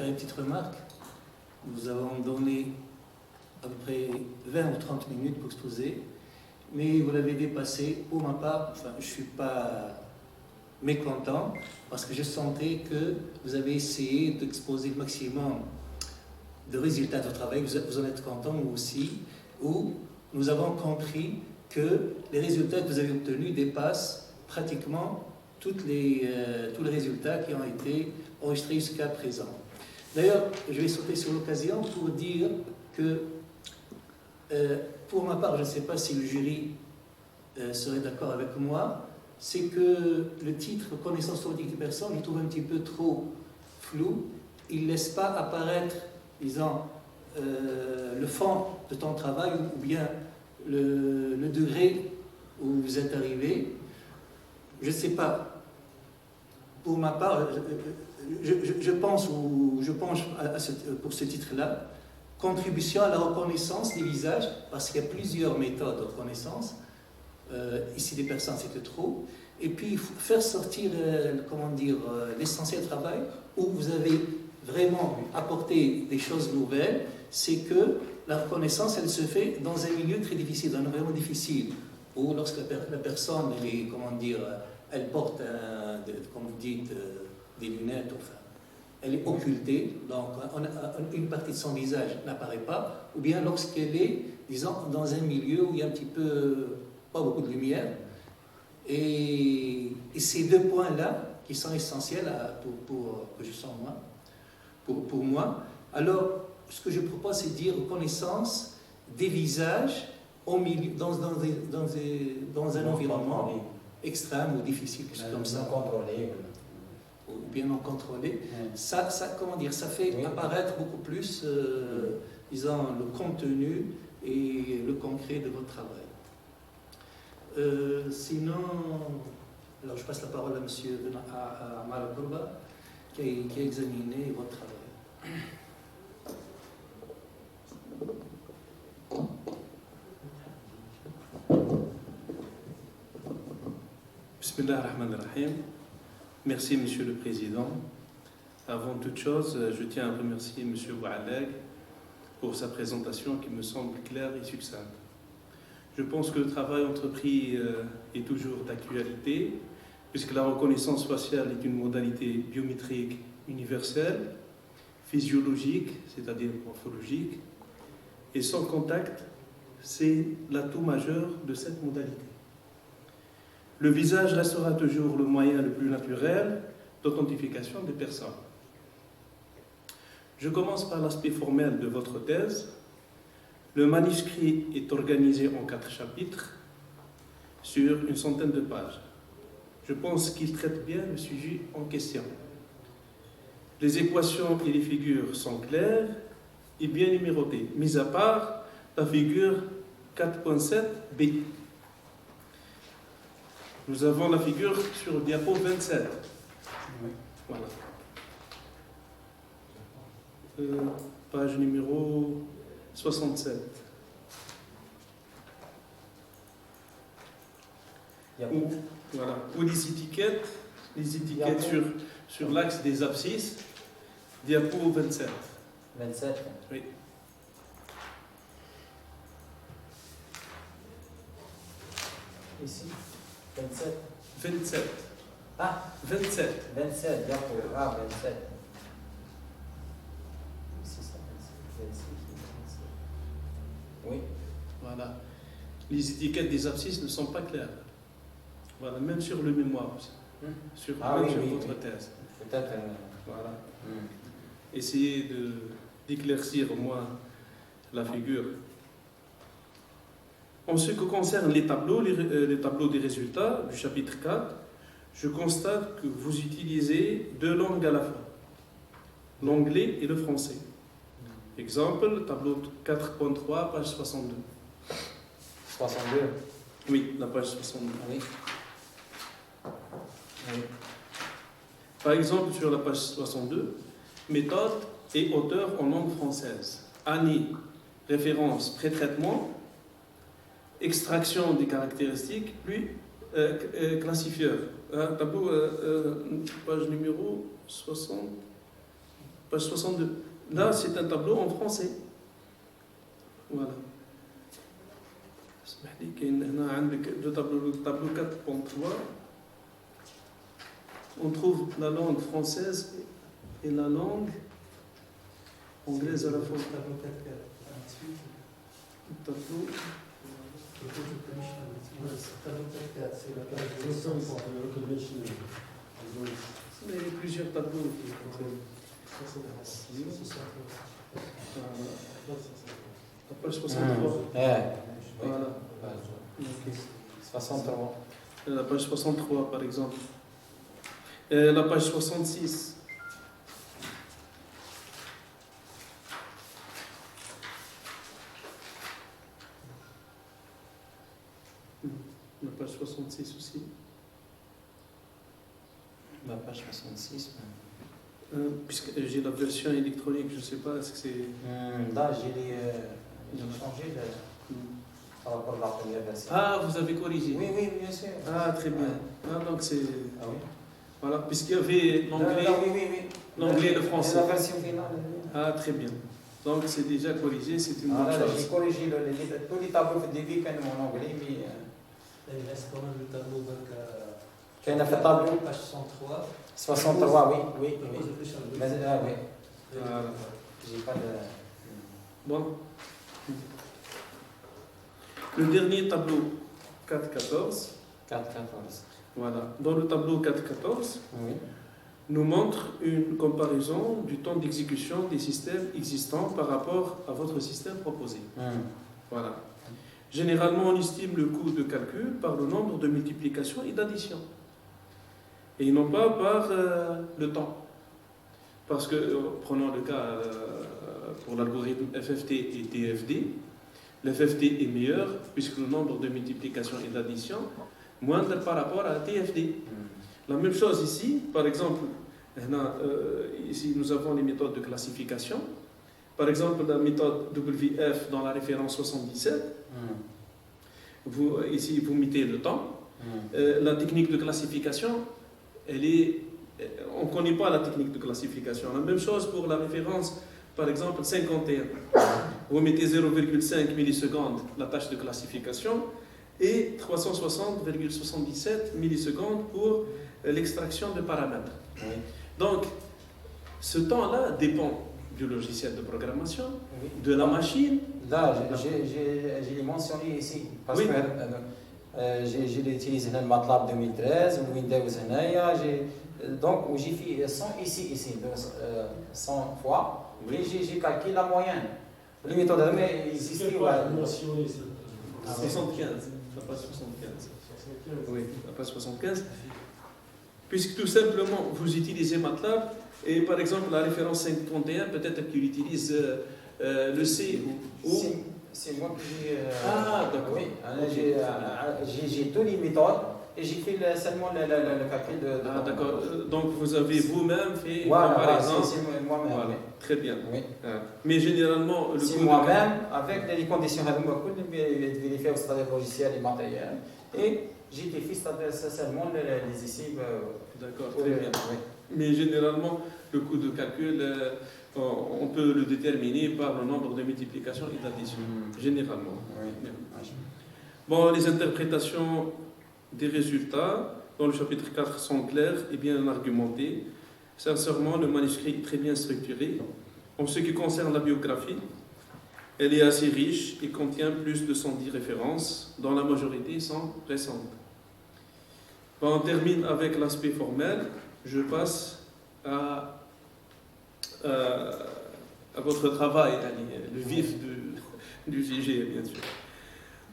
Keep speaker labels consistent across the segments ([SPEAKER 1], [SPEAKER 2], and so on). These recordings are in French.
[SPEAKER 1] une petite remarque. Nous avons donné à peu près 20 ou 30 minutes pour exposer, mais vous l'avez dépassé. Pour ma part, enfin, je ne suis pas mécontent parce que je sentais que vous avez essayé d'exposer le maximum de résultats de travail. Vous en êtes content, vous aussi, où nous avons compris que les résultats que vous avez obtenus dépassent pratiquement tous les résultats qui ont été enregistrés jusqu'à présent. D'ailleurs, je vais sauter sur l'occasion pour dire que, pour ma part, je ne sais pas si le jury serait d'accord avec moi, c'est que le titre « Connaissance théorique des personnes », je trouve un petit peu trop flou. Il ne laisse pas apparaître, disons, le fond de ton travail ou bien le degré où vous êtes arrivé. Je ne sais pas. Pour ma part, je pense pour ce titre-là, contribution à la reconnaissance des visages, parce qu'il y a plusieurs méthodes de reconnaissance. Ici, des personnes, c'était trop. Et puis, faire sortir, l'essentiel travail, où vous avez vraiment apporté des choses nouvelles, c'est que la reconnaissance, elle se fait dans un milieu très difficile, dans un environnement difficile, où lorsque la personne, elle porte, comme vous dites, des lunettes, enfin, elle est occultée, donc une partie de son visage n'apparaît pas, ou bien lorsqu'elle est, disons, dans un milieu où il y a un petit peu, pas beaucoup de lumière. Et ces deux points-là, qui sont essentiels que je sens moi, pour moi. Alors, ce que je propose, c'est de dire connaissance des visages au milieu, dans un environnement extrême ou difficile, comme ça.
[SPEAKER 2] Contrôlé.
[SPEAKER 1] Ou bien non contrôlé. Ça fait apparaître beaucoup plus, disons, le contenu et le concret de votre travail. Sinon, alors je passe la parole à M. Amar Kourba, qui a examiné votre travail.
[SPEAKER 3] Bismillah ar-Rahman ar-Rahim. Merci, Monsieur le Président. Avant toute chose, je tiens à remercier M. Boualeg pour sa présentation qui me semble claire et succincte. Je pense que le travail entrepris est toujours d'actualité, puisque la reconnaissance faciale est une modalité biométrique universelle, physiologique, c'est-à-dire morphologique, et sans contact, c'est l'atout majeur de cette modalité. Le visage restera toujours le moyen le plus naturel d'authentification des personnes. Je commence par l'aspect formel de votre thèse. Le manuscrit est organisé en 4 chapitres sur une centaine de pages. Je pense qu'il traite bien le sujet en question. Les équations et les figures sont claires et bien numérotées, mis à part la figure 4.7b. Nous avons la figure sur le diapo 27.
[SPEAKER 2] Oui.
[SPEAKER 3] Voilà. Page numéro 67. Voilà. Ou les étiquettes sur l'axe des abscisses, diapo 27.
[SPEAKER 2] 27.
[SPEAKER 3] Oui.
[SPEAKER 2] Ici, 27.
[SPEAKER 3] 27.
[SPEAKER 2] Ah,
[SPEAKER 3] 27.
[SPEAKER 2] 27, d'accord. Ah, 27. C'est ça, 27. Oui.
[SPEAKER 3] Voilà. Les étiquettes des abscisses ne sont pas claires. Voilà, même sur le mémoire aussi. Sur votre thèse.
[SPEAKER 2] Peut-être.
[SPEAKER 3] Voilà. Essayez d'éclaircir au moins la figure. En ce qui concerne les tableaux des résultats du chapitre 4, je constate que vous utilisez 2 langues à la fois, l'anglais et le français. Exemple, tableau 4.3, page 62.
[SPEAKER 2] 62.
[SPEAKER 3] Oui, la page 62.
[SPEAKER 2] Oui. Oui.
[SPEAKER 3] Par exemple, sur la page 62, méthode et auteur en langue française. Année, référence, pré-traitement, extraction des caractéristiques, puis classifieur. Tableau, page numéro 60. page 62. Là, c'est un tableau en français. Voilà. Le tableau 4.3. On trouve la langue française et la langue anglaise à la fois.
[SPEAKER 1] Tableau 4.4.
[SPEAKER 3] Le tableau.
[SPEAKER 1] Tableau 4.4, c'est la page 200.
[SPEAKER 3] Il y a plusieurs tableaux. La page 63. Voilà.
[SPEAKER 2] 63.
[SPEAKER 3] La page 63, par exemple. La page 66. La page 66 aussi.
[SPEAKER 2] La page 66.
[SPEAKER 3] Puisque j'ai la version électronique, je ne sais pas, est-ce que c'est...
[SPEAKER 2] Là, j'ai changé par rapport à la première version.
[SPEAKER 3] Ah, vous avez corrigé.
[SPEAKER 2] Oui, oui, bien sûr.
[SPEAKER 3] Ah, très bien. Ah, donc c'est...
[SPEAKER 2] Ah oui.
[SPEAKER 3] Voilà, puisqu'il y avait l'anglais,
[SPEAKER 2] Oui, oui, oui.
[SPEAKER 3] l'anglais et le français.
[SPEAKER 2] La version finale.
[SPEAKER 3] Ah, très bien. Donc c'est déjà corrigé, c'est une bonne
[SPEAKER 2] Là, j'ai
[SPEAKER 3] chose.
[SPEAKER 2] corrigé tous les tableaux de début quand mon anglais, mais...
[SPEAKER 1] Il reste quand même le tableau
[SPEAKER 2] Quand il a fait le tableau
[SPEAKER 1] page 103.
[SPEAKER 2] 63, oui, oui, oui. Mais, oui.
[SPEAKER 3] Voilà.
[SPEAKER 2] J'ai pas de...
[SPEAKER 3] Bon. Le dernier tableau, 4.14.
[SPEAKER 2] 4, 14.
[SPEAKER 3] Voilà. Dans le tableau 4.14,
[SPEAKER 2] Oui.
[SPEAKER 3] nous montre une comparaison du temps d'exécution des systèmes existants par rapport à votre système proposé. Voilà. Généralement, on estime le coût de calcul par le nombre de multiplications et d'addition. Et non pas par le temps. Parce que, prenons le cas pour l'algorithme FFT et TFD, l'FFT est meilleur puisque le nombre de multiplications et d'addition moindre par rapport à TFD. La même chose ici, par exemple, ici nous avons les méthodes de classification. Par exemple, la méthode WF dans la référence 77, ici vous mettez le temps. La technique de classification, on ne connaît pas la technique de classification. La même chose pour la référence, par exemple, 51. Vous mettez 0,5 millisecondes la tâche de classification et 360,77 millisecondes pour l'extraction de paramètres.
[SPEAKER 2] Oui.
[SPEAKER 3] Donc, ce temps-là dépend du logiciel de programmation,
[SPEAKER 2] Oui.
[SPEAKER 3] de la machine.
[SPEAKER 2] Là, j'ai mentionné ici, parce
[SPEAKER 3] Oui.
[SPEAKER 2] que j'ai utilisé le MATLAB 2013, le Windows هنايا, donc j'ai fait 100 ici, 100 fois,
[SPEAKER 3] Oui.
[SPEAKER 2] et j'ai calculé la moyenne. Les méthodes existent.
[SPEAKER 4] mentionné ça.
[SPEAKER 3] 75, la page 75. Oui, la page 75. Puisque tout simplement, vous utilisez MATLAB, et par exemple, la référence 51, peut-être qu'il utilise le C ou...
[SPEAKER 2] C'est moi qui j'ai...
[SPEAKER 3] Ah, d'accord.
[SPEAKER 2] Oui, j'ai tous les méthodes, et j'ai fait seulement le calcul de...
[SPEAKER 3] Ah, d'accord. Donc, vous avez vous-même fait une
[SPEAKER 2] Voilà,
[SPEAKER 3] comparaison.
[SPEAKER 2] c'est moi-même.
[SPEAKER 3] Voilà,
[SPEAKER 2] Oui.
[SPEAKER 3] très bien.
[SPEAKER 2] Oui.
[SPEAKER 3] Ah. Mais généralement, le
[SPEAKER 2] C'est
[SPEAKER 3] coût de-
[SPEAKER 2] moi-même, avec les conditions de vérifier au stade logiciel et matériel. Et j'ai fait seulement les essais.
[SPEAKER 3] D'accord,
[SPEAKER 2] pour
[SPEAKER 3] très
[SPEAKER 2] le-
[SPEAKER 3] bien.
[SPEAKER 2] oui.
[SPEAKER 3] Mais généralement, le coût de calcul, on peut le déterminer par le nombre de multiplications et d'additions. Généralement.
[SPEAKER 2] Oui.
[SPEAKER 3] Bon, les interprétations des résultats dans le chapitre 4 sont claires et bien argumentées. Sincèrement, le manuscrit est très bien structuré. En ce qui concerne la biographie, elle est assez riche et contient plus de 110 références, dont la majorité sont récentes. Bon, on termine avec l'aspect formel. Je passe à votre travail, le vif du sujet, bien sûr.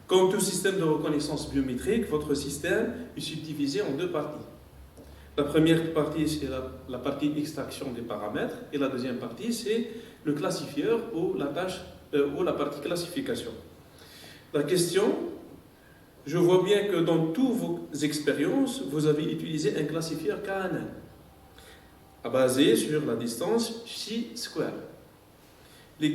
[SPEAKER 3] Comme tout système de reconnaissance biométrique, votre système est subdivisé en deux parties. La première partie, c'est la partie extraction des paramètres, et la deuxième partie, c'est le classifieur ou la partie classification. La question, je vois bien que dans toutes vos expériences, vous avez utilisé un classifieur KNN, basé sur la distance chi-square. La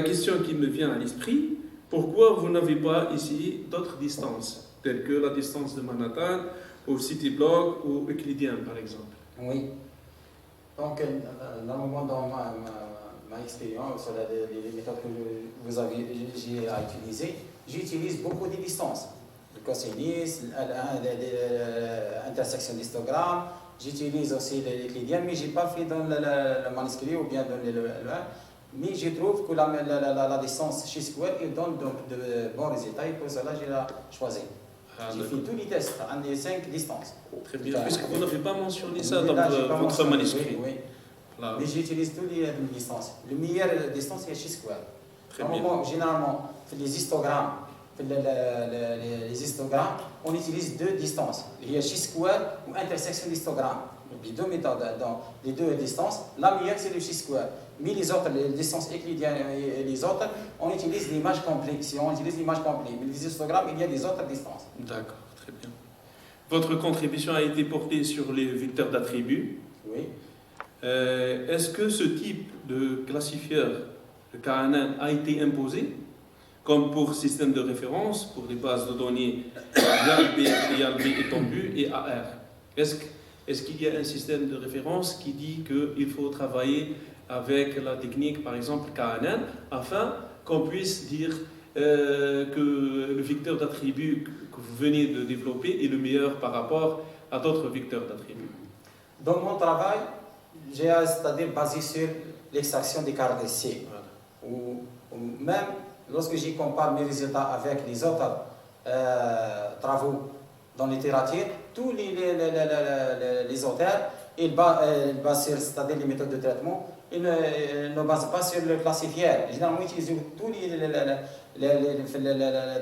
[SPEAKER 3] question qui me vient à l'esprit, pourquoi vous n'avez pas essayé d'autres distances, telles que la distance de Manhattan, ou City Block, ou Euclidien, par exemple?
[SPEAKER 2] Oui. Donc, normalement, dans ma expérience, sur les méthodes que j'ai à utiliser, j'utilise beaucoup de distances. Le cosinus, l'intersection d'histogramme, j'utilise aussi l'euclidienne, mais je n'ai pas fait dans le manuscrit ou bien dans le. Mais je trouve que la distance chez Square il donne de bons résultats et pour cela j'ai choisi. J'ai fait tous les tests, les 5 distances.
[SPEAKER 3] Très bien, puisque vous n'avez pas mentionné ça dans votre manuscrit.
[SPEAKER 2] Oui. Là. Mais j'utilise toutes les distances. Le meilleur distance c'est chez Square.
[SPEAKER 3] Très bien.
[SPEAKER 2] Généralement, les histogrammes, les histogrammes, on utilise 2 distances. Il y a chi-square ou intersection d'histogramme. Les 2 méthodes, dans les 2 distances, la meilleure c'est le chi-square. Mais les autres, les distances euclidiennes et les autres, on utilise l'image complète. Si on utilise l'image complète, mais les histogrammes, il y a des autres distances.
[SPEAKER 3] D'accord, très bien. Votre contribution a été portée sur les vecteurs d'attributs.
[SPEAKER 2] Oui.
[SPEAKER 3] Est-ce que ce type de classifieur, le KNN, a été imposé comme pour système de référence, pour les bases de données YALB étendu et AR? Est-ce qu'il y a un système de référence qui dit qu'il faut travailler avec la technique, par exemple KNN, afin qu'on puisse dire que le vecteur d'attributs que vous venez de développer est le meilleur par rapport à d'autres vecteurs d'attributs?
[SPEAKER 2] Dans mon travail, c'est-à-dire basé sur l'extraction des caractéristiques. Voilà. Ou même lorsque je compare mes résultats avec les autres travaux dans la littérature, tous les auteurs, ils basent sur, c'est-à-dire les méthodes de traitement, ils ne basent pas sur le classifieur. Généralement, ils utilisent tous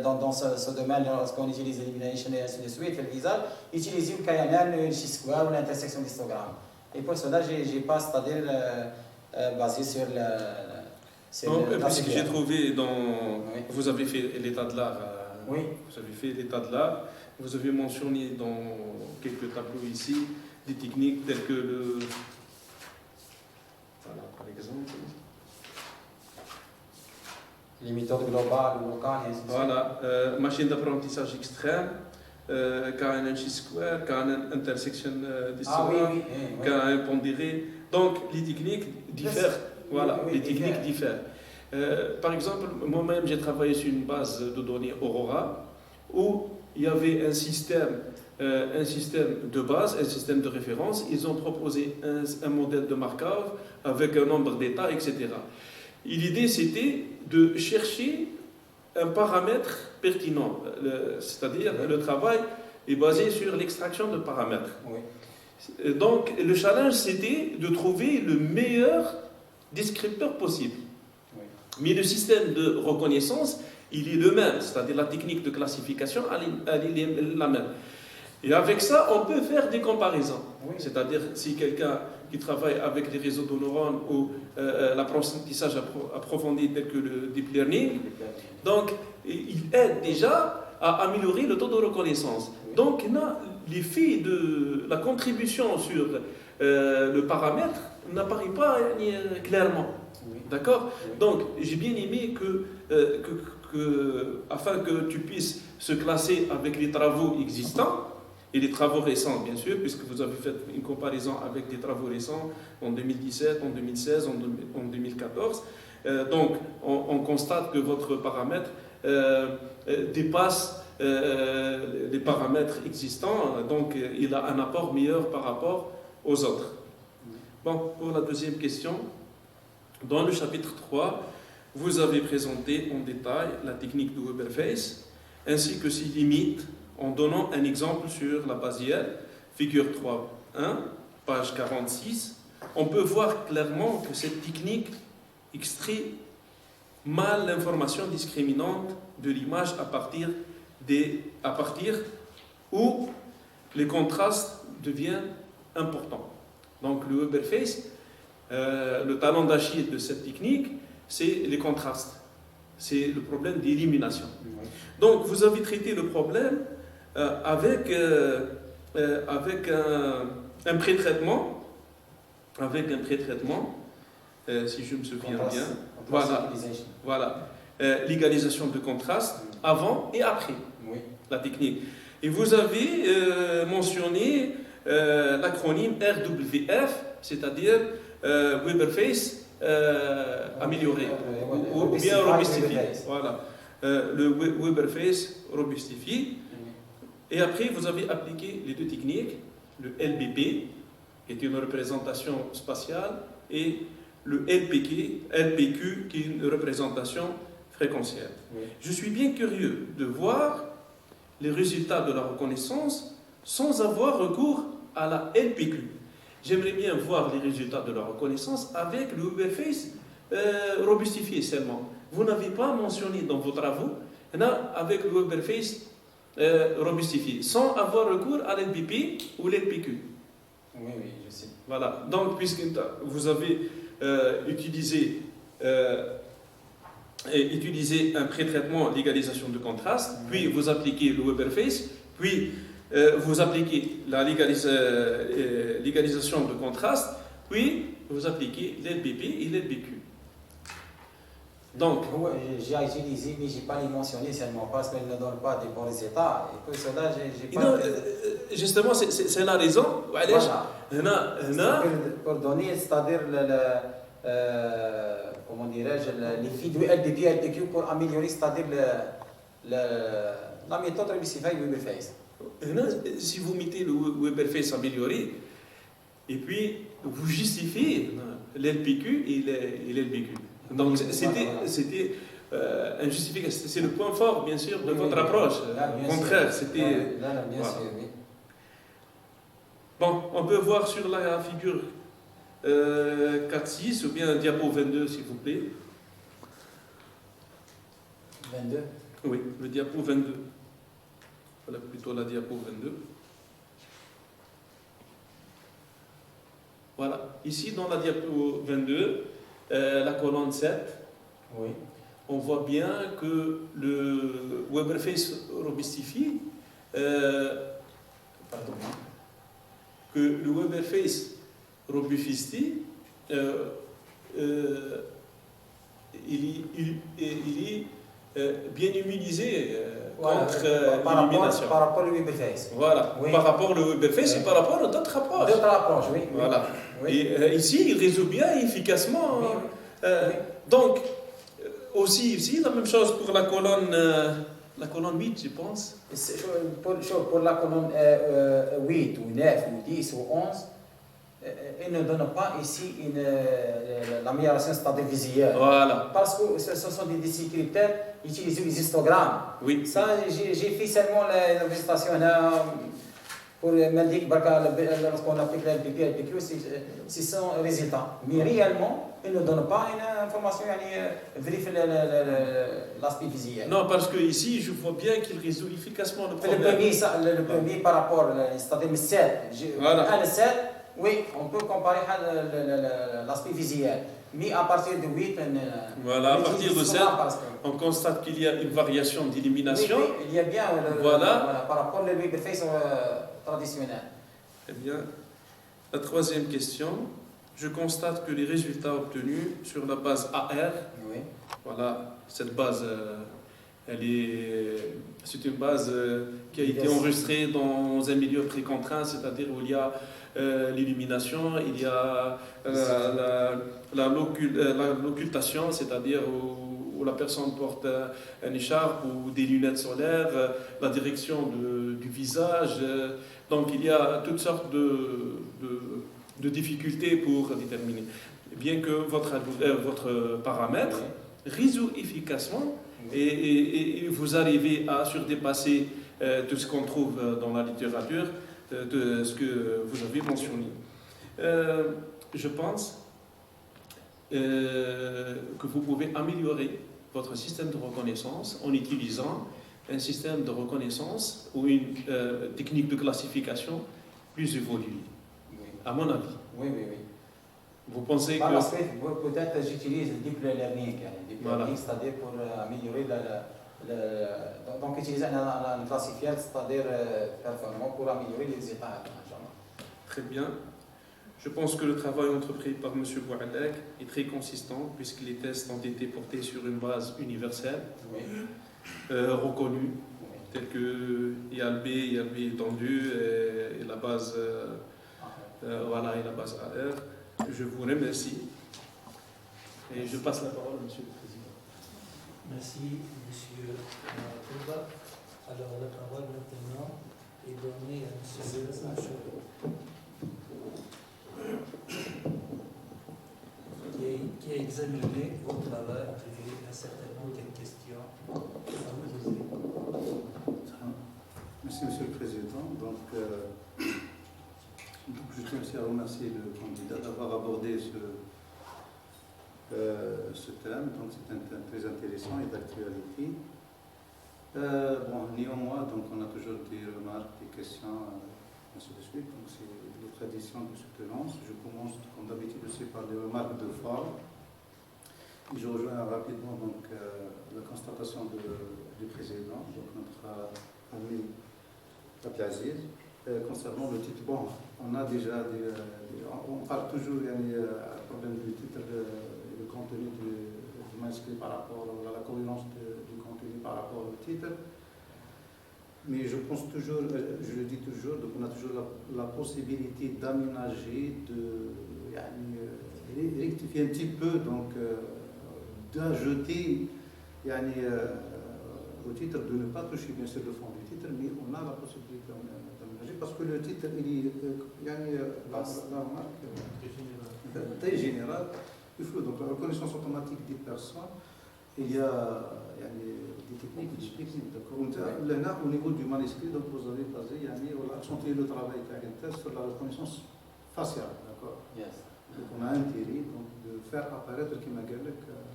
[SPEAKER 2] dans ce domaine, lorsqu'on utilise l'élimination et ainsi de suite, le visage, ils utilisent le KNN, le chi-square ou l'intersection d'histogramme. Et pour cela, je pas, c'est-à-dire basé sur le
[SPEAKER 3] puisque j'ai trouvé dans...
[SPEAKER 2] Oui.
[SPEAKER 3] Vous avez fait l'état de l'art.
[SPEAKER 2] Oui.
[SPEAKER 3] Vous avez fait l'état de l'art. Vous avez mentionné dans quelques tableaux ici des techniques telles que le... Voilà, par exemple.
[SPEAKER 2] Les méthodes globales, locales, et ainsi de suite.
[SPEAKER 3] Voilà, machine d'apprentissage extrême, KNN chi-square, KNN intersection d'histogramme, KNN pondéré. Donc, les techniques diffèrent. Voilà, les techniques diffèrent. Par exemple, moi-même, j'ai travaillé sur une base de données Aurora où il y avait un système de base, un système de référence. Ils ont proposé un modèle de Markov avec un nombre d'états, etc. Et l'idée, c'était de chercher un paramètre pertinent, c'est-à-dire le travail est basé sur l'extraction de paramètres.
[SPEAKER 2] Oui.
[SPEAKER 3] Donc, le challenge, c'était de trouver le meilleur descripteur possible.
[SPEAKER 2] Oui.
[SPEAKER 3] Mais le système de reconnaissance, il est le même, c'est-à-dire la technique de classification, elle est la même. Et avec ça, on peut faire des comparaisons. Oui. C'est-à-dire, si quelqu'un qui travaille avec des réseaux de neurones ou l'apprentissage approfondi tel que le deep learning, donc il aide déjà à améliorer le taux de reconnaissance. Oui. Donc, l'effet de la contribution sur le paramètre n'apparaît pas clairement. Oui. D'accord? Oui. Donc, j'ai bien aimé afin que tu puisses se classer avec les travaux existants, et les travaux récents, bien sûr, puisque vous avez fait une comparaison avec des travaux récents en 2017, en 2016, en 2014. Donc, on constate que votre paramètre dépasse les paramètres existants, donc il a un apport meilleur par rapport aux autres. Bon, pour la deuxième question, dans le chapitre 3, vous avez présenté en détail la technique de Weber-Face, ainsi que ses limites, en donnant un exemple sur la base IL, figure 3.1, page 46. On peut voir clairement que cette technique extrait mal l'information discriminante de l'image à partir où les contrastes deviennent importants. Donc le Weber-Face, le talon d'Achille de cette technique, c'est les contrastes. C'est le problème d'élimination. Donc vous avez traité le problème avec un pré-traitement, si je me souviens bien. Voilà. L'égalisation de contraste avant et après la technique. Et vous avez mentionné l'acronyme RWF, c'est-à-dire Weberface amélioré, ou bien robustifié. Voilà, le Weberface robustifié. Et après, vous avez appliqué les deux techniques, le LBP, qui est une représentation spatiale, et le LPQ, qui est une représentation fréquentielle.
[SPEAKER 2] Oui.
[SPEAKER 3] Je suis bien curieux de voir les résultats de la reconnaissance sans avoir recours à la LPQ. J'aimerais bien voir les résultats de la reconnaissance avec le Weberface robustifié seulement. Vous n'avez pas mentionné dans vos travaux, avec le Weberface robustifié, sans avoir recours à l'LBP ou l'LPQ.
[SPEAKER 2] Oui, oui, je sais.
[SPEAKER 3] Voilà. Donc, puisque vous avez utilisé un pré-traitement légalisation de contraste, puis vous appliquez le Weberface, puis vous appliquez la légalisation de contraste, puis vous appliquez l'LBP et l'LBQ. Donc,
[SPEAKER 2] j'ai utilisé, mais je n'ai pas les mentionné seulement parce qu'elle ne donne pas des bons résultats. Et pour cela, j'ai pas.
[SPEAKER 3] Non, justement, c'est la raison.
[SPEAKER 2] Voilà.
[SPEAKER 3] Pour
[SPEAKER 2] donner, c'est-à-dire comment dirais-je, les filles du LBP et LBQ pour améliorer, c'est-à-dire la méthode robustifiée Weberface.
[SPEAKER 3] Si vous mettez le Weberface amélioré, et puis vous justifiez l'LPQ et l'LBQ. Donc c'était un justification. C'est le point fort, bien sûr, de votre approche. Au contraire, c'était.
[SPEAKER 2] Bien sûr, oui.
[SPEAKER 3] Bon, on peut voir sur la figure 4.6 ou bien diapo 22, s'il vous plaît.
[SPEAKER 2] 22.
[SPEAKER 3] Oui, le diapo 22. Voilà plutôt la diapo 22. Voilà, ici dans la diapo 22, la colonne 7,
[SPEAKER 2] oui.
[SPEAKER 3] On voit bien que le Weberface robustifié, que le Weberface robustifié, il est bien immunisé contre l'élimination.
[SPEAKER 2] Par rapport au Weberface.
[SPEAKER 3] Voilà, oui. Par rapport au Weberface et par rapport à d'autres approches.
[SPEAKER 2] D'autres approches, oui.
[SPEAKER 3] Voilà.
[SPEAKER 2] Oui.
[SPEAKER 3] Et ici, il résout bien efficacement.
[SPEAKER 2] Oui, oui.
[SPEAKER 3] Donc, aussi ici, la même chose pour la colonne 8, je pense.
[SPEAKER 2] Pour la colonne 8 ou 9 ou 10 ou 11, il ne donne pas ici l'amélioration c'est-à-dire visuelle.
[SPEAKER 3] Voilà.
[SPEAKER 2] Parce que ce sont des descripteurs utilisés les histogrammes.
[SPEAKER 3] Oui.
[SPEAKER 2] Ça, j'ai fait seulement la présentation pour m'indiquer lorsqu'on applique la LPP et LPQ, c'est son résultat. Mais réellement, il ne donne pas une information vérifie l'aspect visuel.
[SPEAKER 3] Non, parce que ici, je vois bien qu'il résout efficacement le problème.
[SPEAKER 2] Le premier par rapport, c'est-à-dire le 7.
[SPEAKER 3] Voilà.
[SPEAKER 2] Le 7, oui, on peut comparer l'aspect visuel. Mais à partir de 8,
[SPEAKER 3] voilà, à partir de 7, on constate qu'il y a une variation d'élimination.
[SPEAKER 2] Oui, il y a bien
[SPEAKER 3] voilà.
[SPEAKER 2] par rapport au Weberface traditionnel.
[SPEAKER 3] Eh bien, la troisième question, je constate que les résultats obtenus sur la base AR,
[SPEAKER 2] oui.
[SPEAKER 3] Voilà, cette base, c'est une base qui a été enregistrée dans un milieu précontraint, c'est-à-dire où il y a l'illumination, il y a l'occultation, c'est-à-dire où la personne porte un écharpe ou des lunettes solaires, la direction du visage. Donc il y a toutes sortes de difficultés pour déterminer. Bien que votre paramètre résout efficacement et vous arrivez à surdépasser tout ce qu'on trouve dans la littérature, de ce que vous avez mentionné. Je pense que vous pouvez améliorer votre système de reconnaissance en utilisant un système de reconnaissance ou une technique de classification plus évoluée, à mon avis.
[SPEAKER 2] Oui, oui, oui.
[SPEAKER 3] Vous pensez
[SPEAKER 2] par
[SPEAKER 3] que...
[SPEAKER 2] Peut-être j'utilise le deep learning,
[SPEAKER 3] voilà.
[SPEAKER 2] C'est-à-dire pour améliorer donc utiliser un classifieur, c'est-à-dire performant pour améliorer les résultats.
[SPEAKER 3] Très bien. Je pense que le travail entrepris par M. Boualek est très consistant puisque les tests ont été portés sur une base universelle,
[SPEAKER 2] oui.
[SPEAKER 3] Reconnue, tel que IALB étendu et la base, voilà, et la base AR. Je vous remercie et je passe la parole à Monsieur le Président.
[SPEAKER 1] Merci, Monsieur Touba. Alors, la parole maintenant est donnée à Monsieur le Machou, qui a examiné vos travail et a certainement quelques questions à vous poser.
[SPEAKER 4] Merci, Monsieur le Président. Donc, je tiens aussi à remercier le candidat d'avoir abordé ce thème. Donc, c'est un thème très intéressant et d'actualité. Néanmoins, donc, on a toujours des remarques, des questions, ainsi de suite. Donc, c'est les traditions de cette lance. Je commence, comme d'habitude, aussi par des remarques de forme. Et je rejoins rapidement donc, la constatation du président, donc notre ami Abdelaziz. Concernant le titre, bon, on a déjà on parle toujours du problème du titre et du contenu du manuscrit par rapport à la cohérence du contenu par rapport au titre. Mais je pense toujours, je le dis toujours, donc on a toujours la possibilité d'aménager, de rectifier un petit peu, donc d'ajouter au titre, de ne pas toucher bien sûr le fond du titre, mais on a la possibilité d'aménager parce que le titre, il est la remarque très générale, il faut donc la reconnaissance automatique des personnes. Il y a des techniques, d'accord. Au niveau du manuscrit, donc vous avez basé, on a accentué le travail sur la reconnaissance faciale, d'accord.
[SPEAKER 2] Yes.
[SPEAKER 4] Donc on a intérêt donc, de faire apparaître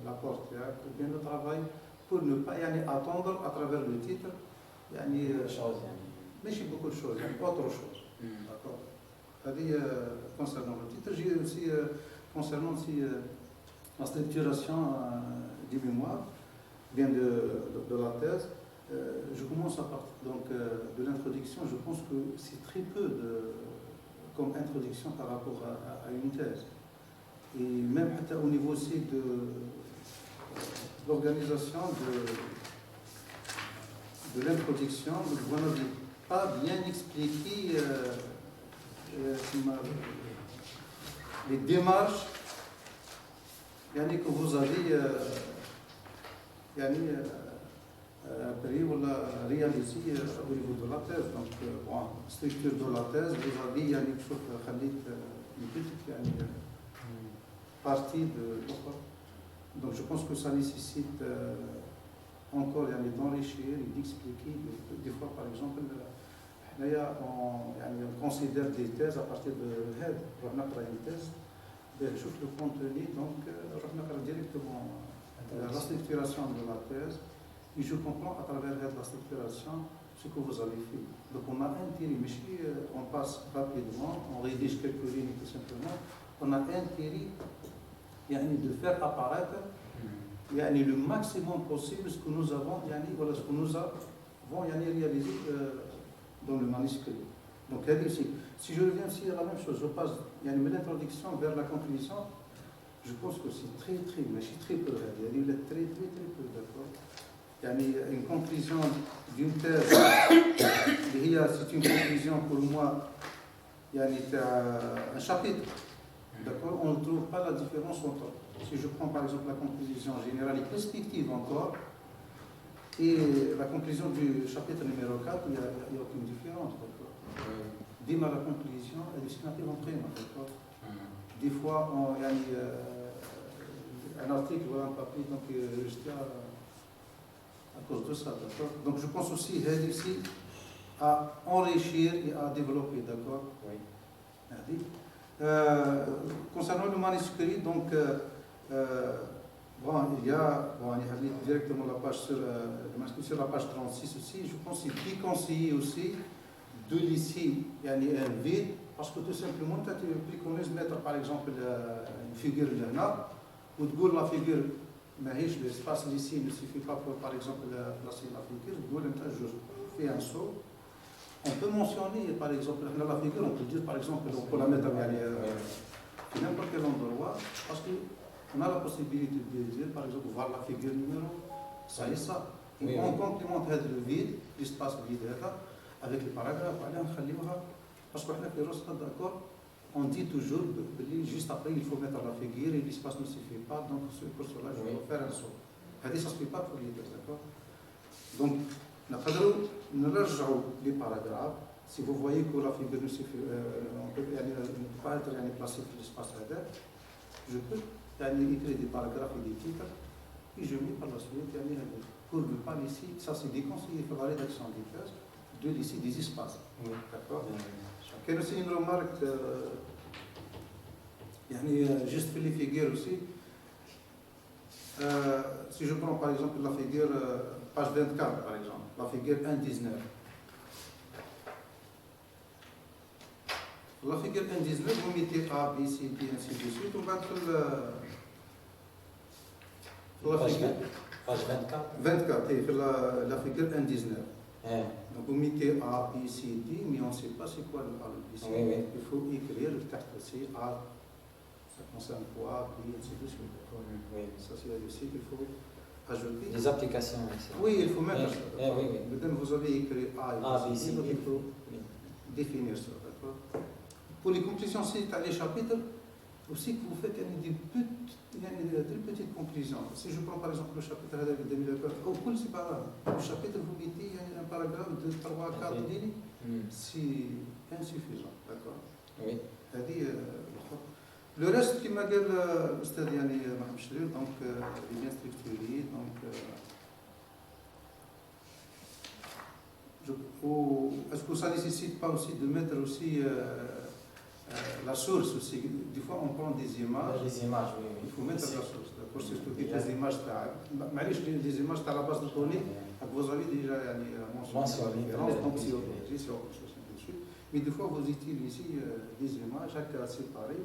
[SPEAKER 4] la portière, ou bien le travail, pour ne pas attendre à travers le titre, mais j'ai beaucoup de choses, autre chose, d'accord. C'est-à-dire, concernant le titre, j'ai aussi, concernant aussi la structuration du mémoire, bien de la thèse, je commence à partir donc, de l'introduction. Je pense que c'est très peu comme introduction par rapport à une thèse. Et même au niveau aussi de l'organisation de l'introduction, vous n'avez pas bien expliqué les démarches que vous avez réalisé au niveau de la thèse. Donc, structure de la thèse, vous avez une petite partie de. Donc, je pense que ça nécessite encore d'enrichir et d'expliquer. Des fois, par exemple, on considère des thèses à partir de HED, on a une thèse. Juste le contenu, donc on a directement la structuration de la thèse et je comprends à travers la structuration ce que vous avez fait. Donc on a intérêt, mais si on passe rapidement, on rédige quelques lignes tout simplement, on a intérêt de faire apparaître le maximum possible ce que nous avons, ce que nous avons réalisé dans le manuscrit. Donc, si je reviens aussi à la même chose, je passe de l'introduction vers la conclusion, je pense que c'est très peu. Il y a très peu, d'accord. Il y a une conclusion d'une thèse, c'est une conclusion pour moi, il y a un chapitre, d'accord. On ne trouve pas la différence entre. Si je prends par exemple la conclusion générale et perspective encore, et la conclusion du chapitre numéro 4, il n'y a aucune différence, d'accord. Dès la conclusion, elle est destinataire en prénom, d'accord. Des fois, il y a un article ou un papier donc, rejeté à cause de ça, d'accord. Donc je pense aussi ici à enrichir et à développer, d'accord. Oui. Concernant le manuscrit, donc, il y a directement la page sur la page 36 aussi. Je pense que c'est conseillé aussi de laisser un vide, parce que tout simplement, tu préconises mettre par exemple une figure là, ou de la figure, mais l'espace ici ne suffit pas pour par exemple placer la figure, je fais un saut. On peut mentionner par exemple la figure, on peut dire par exemple, on peut la mettre à n'importe quel endroit, parce qu'on a la possibilité de dire par exemple, voir la figure numéro, ça et ça.
[SPEAKER 2] Oui,
[SPEAKER 4] on
[SPEAKER 2] oui.
[SPEAKER 4] complémente le vide, l'espace vide avec les paragraphes. Parce qu'on a fait d'accord, on dit toujours juste après il faut mettre la figure et l'espace ne suffit pas, donc pour cela je vais faire un saut. Ça ne se fait pas pour les deux, d'accord? Donc, nous rejoignons les paragraphes. Si vous voyez que la figure ne suffit, on ne peut pas être placé dans l'espace radar, je peux écrire des paragraphes et des titres et je mets par la suite pour ne pas laisser, ça c'est déconseillé pour la rédaction des thèses, de laisser des espaces.
[SPEAKER 2] Oui.
[SPEAKER 4] D'accord? Il y a aussi une remarque, juste pour les figures aussi. Si je prends par exemple la figure, page 24 par exemple, la figure 1.19. La figure 1.19, vous mettez A, B, C, D, ainsi de suite, on va être
[SPEAKER 2] Page 24.
[SPEAKER 4] 24, et la figure 1.19. Donc vous mettez A, B, C, D, mais on ne sait pas c'est quoi le A, le B, C.
[SPEAKER 2] Oui, oui.
[SPEAKER 4] Il faut écrire le texte aussi, A, ça concerne quoi, B, ainsi de suite.
[SPEAKER 2] Oui.
[SPEAKER 4] Ça c'est aussi qu'il faut ajouter.
[SPEAKER 2] Les applications ici.
[SPEAKER 4] Oui, il faut mettre ça.
[SPEAKER 2] Oui, oui.
[SPEAKER 4] Madame, vous avez écrit A et B, C, donc il faut définir ça, d'accord? Pour les conclusions, c'est dans les chapitres, aussi que vous faites des petites conclusions. Si je prends par exemple le chapitre de 2024, au cool, c'est pas grave. Le chapitre, vous mettez un paragraphe de 3 à 4 lignes, c'est insuffisant, d'accord?
[SPEAKER 2] Oui.
[SPEAKER 4] Le reste qui m'a dit l'Ustad Mohamed Chlil, donc il est bien structuré, donc est-ce que ça ne nécessite pas aussi de mettre aussi la source aussi? Des fois on prend des images.
[SPEAKER 2] Les images, oui.
[SPEAKER 4] Il faut mettre la source, d'accord? C'est surtout les images, les images à la base de données, vous avez déjà mentionné, donc c'est obligé, c'est autre chose, ainsi de suite. Mais des fois vous utilisez des images à cas séparés.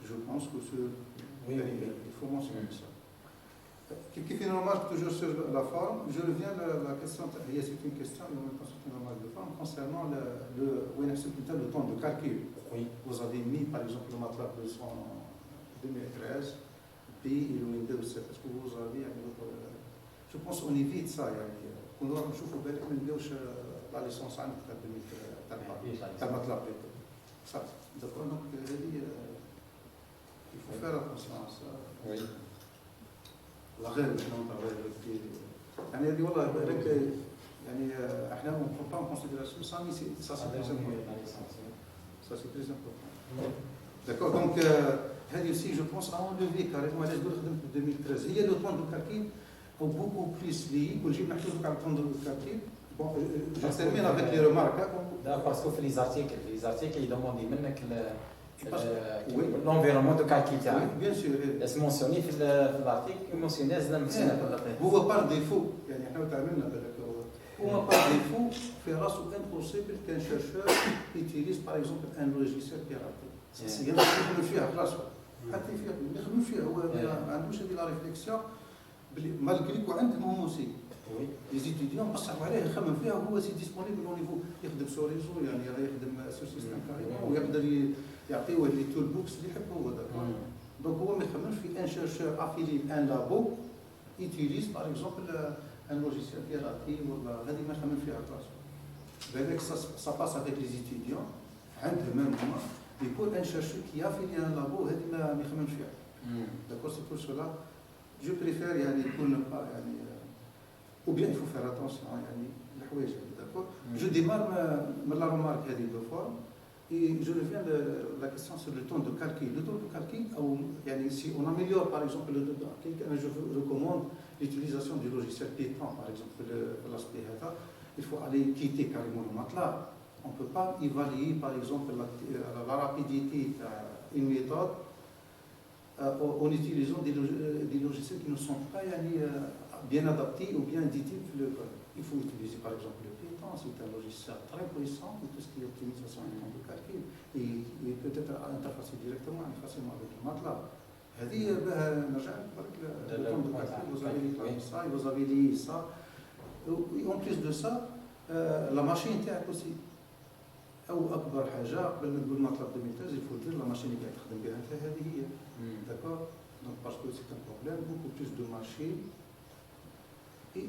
[SPEAKER 4] Je pense que il faut mentionner ça. Qui fait une remarque toujours sur la forme, je reviens à la question, c'est une question, et en même temps c'est une remarque de forme, concernant le temps de calcul.
[SPEAKER 2] Oui.
[SPEAKER 4] Vous avez mis par exemple le MATLAB de 2013, B et le Windows 7. Est-ce que vous avez je pense qu'on évite ça. On doit نشوفوا بالك ما نديروش la licence عندك تاع MATLAB. Ça, d'accord, donc il faut faire attention à ça.
[SPEAKER 2] Oui.
[SPEAKER 4] لا غير شنو يعني هذه والله بالك احنا on ne prend pas en considération ça, mais ça c'est très important. Ça c'est très important. D'accord, donc هذه aussi je pense à enlever carrément. علاش نقول خدمت ب 2013 هي لو طون دو كالكيل او بوكو بليس لي ونجيب نحكي لك على الطون دو كالكيل. Bon, je termine avec les remarques.
[SPEAKER 2] Parce que les articles, ils demandent منك l'environnement de calcul.
[SPEAKER 4] Oui, bien sûr.
[SPEAKER 2] C'est mentionné dans l'article, mentionné
[SPEAKER 4] هو par défaut يعني احنا تعاملنا بالك هو par défaut في راسه impossible qu'un chercheur utilise par exemple un logiciel piraté. C'est يقدر يخدم فيها في راسه حتى فيها يخدم فيها هو ما عندوش هذه لا ريفليكسيون مالغري كو عندهم موسي. Les étudiants بصحوا عليه يخمم فيها وهو سي ديسپونيبل او نيفو يخدم سو ريزو يعني يخدم سو سيستم كاريمون ويقدر يعطيوه لي تول بوكس اللي يحب هو داكور. دونك هو ما يخممش في ان شيرشور افيلي ان لابو يوتيليز باغ اكزومبل ان لوجيسيال بيراتي ولا هذه ما يخمم فيها راسو. بالك سا باس افيك لي زيتيديون عندهم هما مي بور ان شيرشور كي افيلي ان لابو هذه ما يخممش فيها. داكور سي بور سولا جو بريفير يعني يكون يعني ou bien il faut faire attention يعني الحوايج هذه داكور. جو ديمار من لا رومارك هذه دو فوا et je reviens de la question sur le temps de calcul. Le temps de calcul, يعني si on améliore par exemple le temps de calcul, je recommande l'utilisation du logiciel Python par exemple pour l'aspect هذا. Il faut aller quitter carrément le MATLAB. On ne peut pas évaluer par exemple la rapidité d'une méthode en utilisant des logiciels qui ne sont pas bien adaptés ou bien édités pour le code. Il faut utiliser par exemple le Python, c'est un logiciel très puissant pour tout ce qui est optimisation et temps de calcul et peut être interfacé directement et facilement avec le MATLAB. هذه نرجع لك le temps de calcul, vous avez les ça et vous avez lié ça. Et en plus de ça, la machine تاعك aussi. أو أكبر حاجة قبل ما تقول ماتلاب 2013 il faut dire la machine اللي قاعد تخدم بها أنت هذه هي. D'accord. Donc parce que c'est un problème, beaucoup plus de machines Et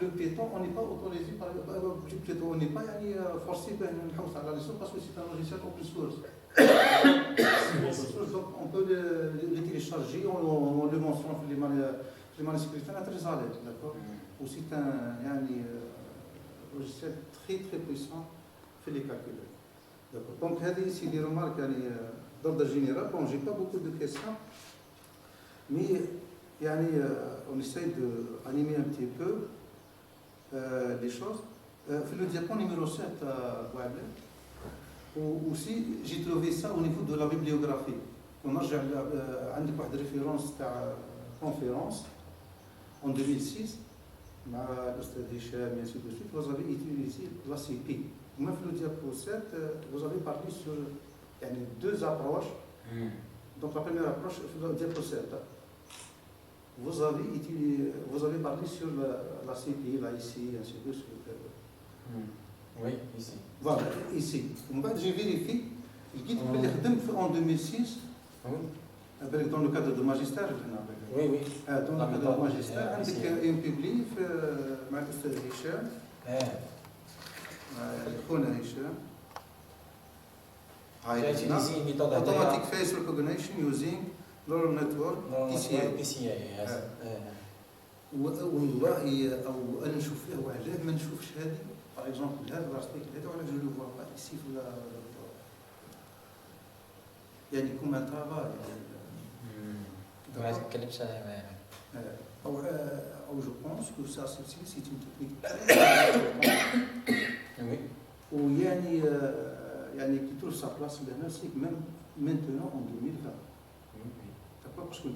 [SPEAKER 4] le piéton, on n'est pas autorisé par le piéton, on n'est pas forcé de la leçon parce que c'est un logiciel open source. Donc on peut le télécharger, on le mentionne sur les manuscrits, on est très à l'aise, d'accord. Ou c'est un logiciel très très puissant, fait les calculs. Donc c'est des remarques d'ordre général. Bon, j'ai pas beaucoup de questions, mais on essaye d'animer un petit peu les choses. Le diapo numéro 7, aussi, j'ai trouvé ça au niveau de la bibliographie. On a une référence à conférence en 2006, ainsi de suite, vous avez utilisé la CP. Même le diapo 7, vous avez parlé sur deux approches. Donc la première approche, le diapo 7. Vous avez parlé sur la CPI, la ICI, ainsi de suite.
[SPEAKER 2] Oui, ici.
[SPEAKER 4] Voilà, ici. J'ai vérifié, le guide en 2006, dans le cadre de magistère.
[SPEAKER 2] Oui, oui.
[SPEAKER 4] Dans le cadre de magistère, il publie مع الأستاذ هشام. خونا هشام. Automatic face recognition using neural network PCA. او انا نشوف فيه وعلاه ما نشوفش هذه باغ اكزومبل هذا الارتيكل هذا ولا جو لو فوا با ايسي في كوم ترافاي
[SPEAKER 2] ما تتكلمش عليها
[SPEAKER 4] او جو بونس كو سا سي une technique qui trouve sa place لهنا سي même maintenant en 2020. D'accord, parce que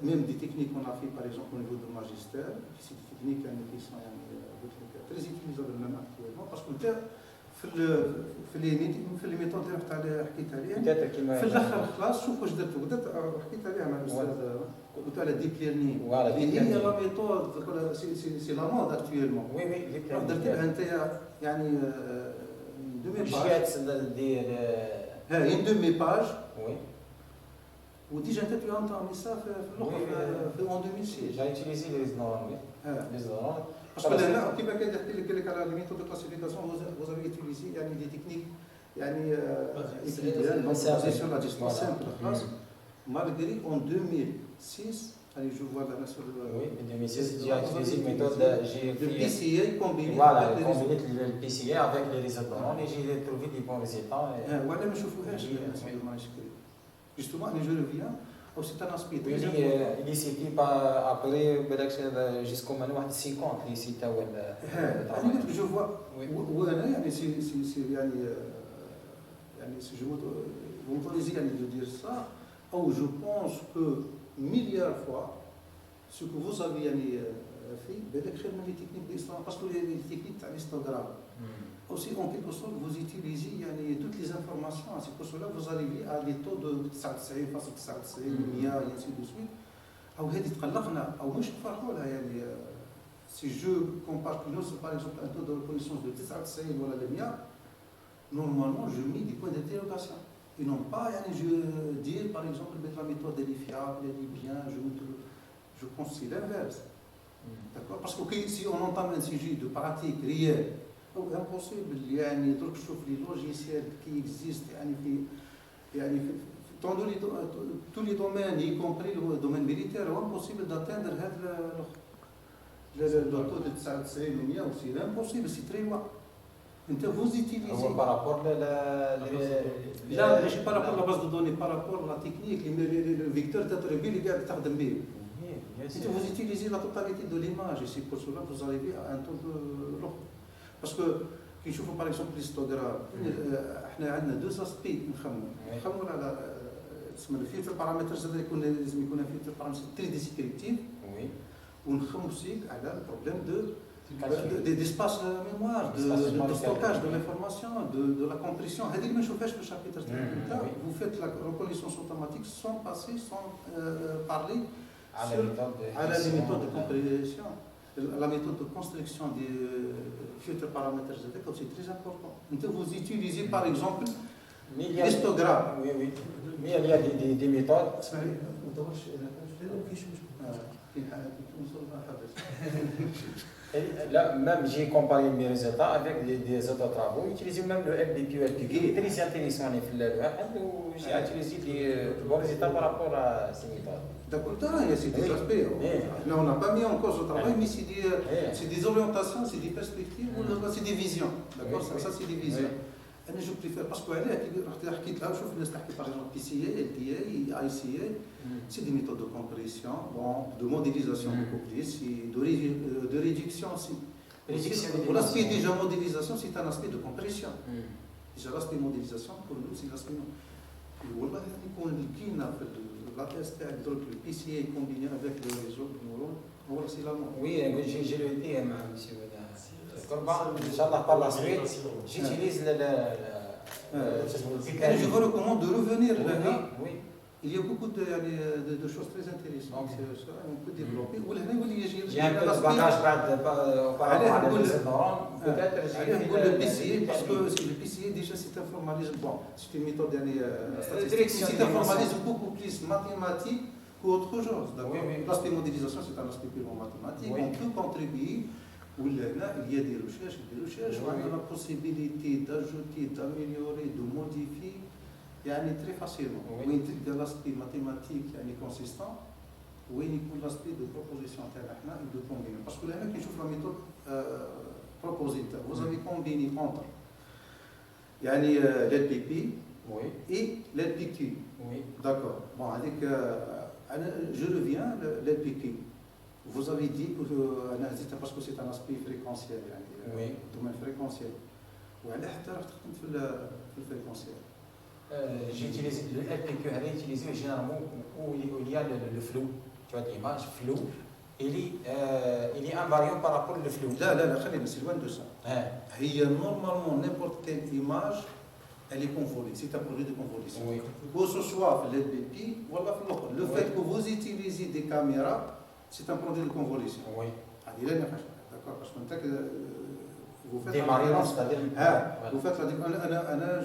[SPEAKER 4] même des techniques qu'on a fait par exemple au niveau de magistère, c'est des techniques qui sont très utilisables même actuellement, parce que في les méthodes اللي حكيت عليها في الاخر خلاص شوف واش درت حكيت عليها مع الاستاذ قلت على الديب ليرنينغ اللي هي لا ميثود سي لا مود اكطويلمون.
[SPEAKER 2] وي وي
[SPEAKER 4] درت لها انت
[SPEAKER 2] جيات ديال
[SPEAKER 4] هي دومي باج.
[SPEAKER 2] وي
[SPEAKER 4] وديجا انت tu as entamé ça في en 2006.
[SPEAKER 2] J'ai utilisé les neurones. Les neurones.
[SPEAKER 4] Parce que là, كيف كان يحكي لك على les méthodes de classification, vous avez utilisé des techniques basées sur la distance simple. Malgré en 2006, allez, je vois là sur le.
[SPEAKER 2] Oui, en 2006, j'ai utilisé une méthode.
[SPEAKER 4] Le PCA combiné.
[SPEAKER 2] Voilà, combiné le PCA avec les réseaux de neurones et j'ai trouvé des bons résultats.
[SPEAKER 4] Voilà, mais je trouve justement, je reviens. C'est un aspect très
[SPEAKER 2] important. Il est cité après, jusqu'au maintenant 50, il est cité.
[SPEAKER 4] Je vois. Si je m'autorise de dire ça, je pense que milliards de fois, ce que vous avez fait, les techniques d'histoire, parce que les techniques d'histogramme, aussi en quelque sorte, vous utilisez toutes les informations, c'est pour cela que vous arrivez à des taux de 99 face à 99, 100 et ainsi de suite. هذه تقلقنا أو مش نفرحوا لها si je compare par exemple un taux de reconnaissance de 99 ولا 100, normalement je mets des points d'interrogation. Et non pas, je dis par exemple la méthode elle est fiable, elle est bien, je pense que c'est l'inverse. D'accord. Parce que si on entame un sujet de pratique réelle, impossible تروح تشوف لي logiciels qui existent dans tous les domaines, y compris le domaine militaire, impossible d'atteindre le taux de 99 ou 100, c'est impossible, c'est très loin. Vous utilisez
[SPEAKER 2] par rapport à
[SPEAKER 4] là, je pas rapport à la base de données, par rapport à la technique, le vecteur d'attribuer les gars qui vous utilisez la totalité de l'image, et c'est pour cela que vous arrivez à un taux de. Parce que كي نشوفوا par exemple l'histogramme, احنا عندنا deux aspects نخمموا على اسمه الفيلتر بارامترز هذا لازم يكون فيلتر بارامترز تري ديسكريبتيف ونخمموا سيك على البروبليم d'espace mémoire, de stockage de l'information, de la compression. هذه اللي ما نشوفهاش في الشابتر تاع vous faites la reconnaissance automatique sans passer, sans parler à la méthode de compression. La méthode de construction des filtres paramètres c'est très important. Vous utilisez par exemple l'histogramme.
[SPEAKER 2] Oui, oui. Mais il y a des méthodes.
[SPEAKER 4] ما دورش انا ما كاينش مشكل كاين حاجه توصل ما حدث.
[SPEAKER 2] Là, même j'ai comparé mes résultats avec des autres travaux, utilisé même le LDP ou LPQ, il est très intéressant j'ai utilisé des bons résultats par rapport à ces méthodes.
[SPEAKER 4] D'accord, c'est des aspects. Là, on n'a pas mis en cause le travail, mais c'est des orientations, c'est des perspectives, c'est des visions. D'accord, ça c'est des visions. انا جو بريفير باسكو علاه رحت حكيت لها شوف الناس تحكي باغ اكزومبل بي سي اي ال تي اي اي سي اي سي دي ميثود دو كومبريسيون بون دو موديليزاسيون beaucoup plus de réduction aussi. L'aspect déjà modélisation c'est un aspect de compression. Déjà l'aspect modélisation pour nous c'est l'aspect والله يكون كاين في لا تيست تاع درك البي سي اي كومبيني افيك لو ريزو نورون هو سي لا نو.
[SPEAKER 2] Oui, j'ai le dit مع monsieur ان شاء الله par la suite j'utilise
[SPEAKER 4] Je vous recommande de revenir là.
[SPEAKER 2] Oui.
[SPEAKER 4] Il y a beaucoup de choses très intéressantes. On peut développer.
[SPEAKER 2] J'ai un peu de bagage par rapport à les neurones. Peut-être
[SPEAKER 4] le PCA, parce que le PCA déjà c'est un formalisme. Bon, c'est une méthode statistique. C'est un formalisme beaucoup plus mathématique qu'autre chose. L'aspect modélisation c'est un aspect purement mathématique. On peut contribuer. Il y a des recherches, on a la possibilité d'ajouter, d'améliorer, de modifier très facilement. Oui, il y a l'aspect mathématique consistant, oui, il y a l'aspect de proposition et de combiner. Parce que là, quand je fais la méthode propositive, vous avez combiné entre l'LPP et l'LPQ.
[SPEAKER 2] Oui.
[SPEAKER 4] D'accord. Bon, je reviens, l'LPQ. Vous avez dit que parce que c'est un aspect fréquentiel, domaine fréquentiel. وعلى حتى راه تخدم في الفريكونسيال.
[SPEAKER 2] J'ai utilisé le LPQ, elle est utilisée généralement où il y a le flou. Tu vois l'image flou. Il est invariant par rapport au flou.
[SPEAKER 4] لا خلينا c'est loin de ça. هي normalement n'importe quelle image elle est convolée, c'est un produit de convolution.
[SPEAKER 2] Oui.
[SPEAKER 4] Que ce soit في l'LPP ولا في الأخر. Le fait que vous utilisez des caméras c'est un produit de convolution.
[SPEAKER 2] Oui.
[SPEAKER 4] D'accord, parce que vous faites
[SPEAKER 2] c'est-à-dire
[SPEAKER 4] vous faites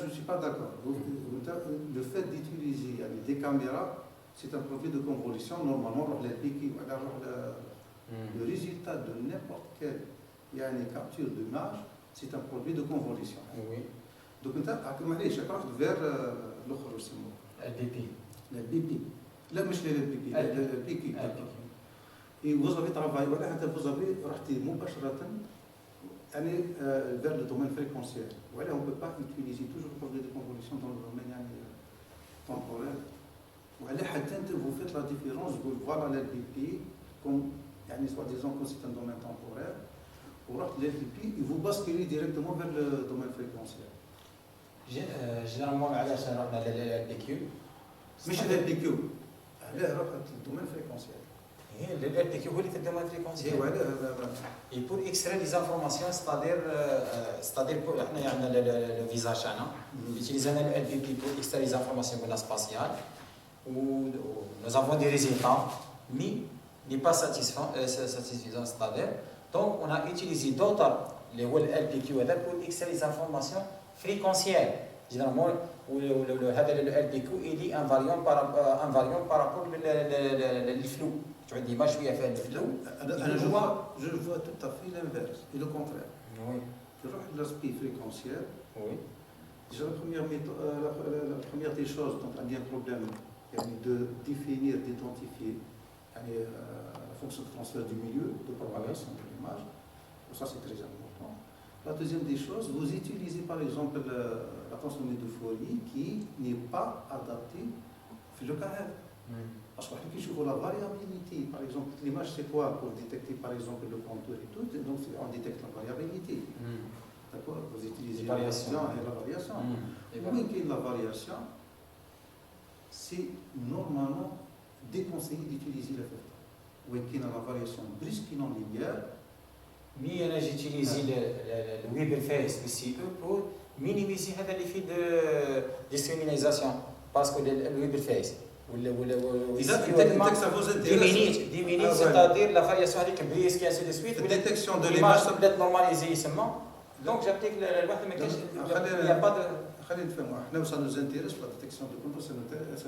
[SPEAKER 4] je ne suis pas d'accord. Le fait d'utiliser des caméras, c'est un produit de convolution. Normalement, le résultat de n'importe quelle capture d'image, c'est un produit de convolution.
[SPEAKER 2] Oui.
[SPEAKER 4] Donc, chaque fois vers l'autre
[SPEAKER 2] LPP.
[SPEAKER 4] LPP. Là, je ne LPP, LPQ. Et vous avez travaillé, vous avez رحتي مباشرة vers le domaine fréquentiel. On ne peut pas utiliser toujours le produit de convolution dans le domaine temporel. Vous faites la différence, vous voilà l'LPP comme soi-disant que c'est un domaine temporel. Pour l'LPP, vous basculez directement vers le domaine fréquentiel.
[SPEAKER 2] Généralement, on a l'LPQ.
[SPEAKER 4] Mais chez l'LPQ, le domaine fréquentiel.
[SPEAKER 2] Le LPQ هو اللي في الدومين فريكونسيال. Et pour extraire les informations, c'est-à-dire pour احنا عندنا le visage تاعنا utilisons le LPP pour extraire les informations de la spatiale où nous avons des résultats mais n'est pas satisfaisant, c'est-à-dire donc on a utilisé d'autres les LPQ pour extraire les informations fréquentielles. Généralement هذا le LPQ il est invariant par rapport au flou. Tu vois l'image où il y a fait le flou.
[SPEAKER 4] Je vois tout à fait l'inverse et le contraire.
[SPEAKER 2] Oui.
[SPEAKER 4] Je vois l'aspect fréquentiel.
[SPEAKER 2] Oui.
[SPEAKER 4] Déjà la première des choses, donc il y a un problème de définir, d'identifier la fonction de transfert du milieu de propagation de l'image. Ça c'est très important. La deuxième des choses, vous utilisez par exemple la transformée de Fourier qui n'est pas adaptée au le cas. Parce que la variabilité, par exemple, l'image c'est quoi pour détecter par exemple le contour et tout, donc on détecte la variabilité. D'accord. Vous utilisez la variation et la variation. Oui, la variation, c'est normalement déconseillé d'utiliser le fait. Oui, la variation brusque et non linéaire.
[SPEAKER 2] Mais j'ai utilisé le Weber-Face, le CE, pour minimiser l'effet de discrimination. Parce que le Weber-Face, diminue, c'est-à-dire la variation avec brisque et ainsi de suite.
[SPEAKER 4] La détection de l'image
[SPEAKER 2] peut être normalisée seulement. Donc j'applique la loi, mais il n'y a pas de.
[SPEAKER 4] خلينا نفهموا احنا ça nous intéresse la détection de contrôle ça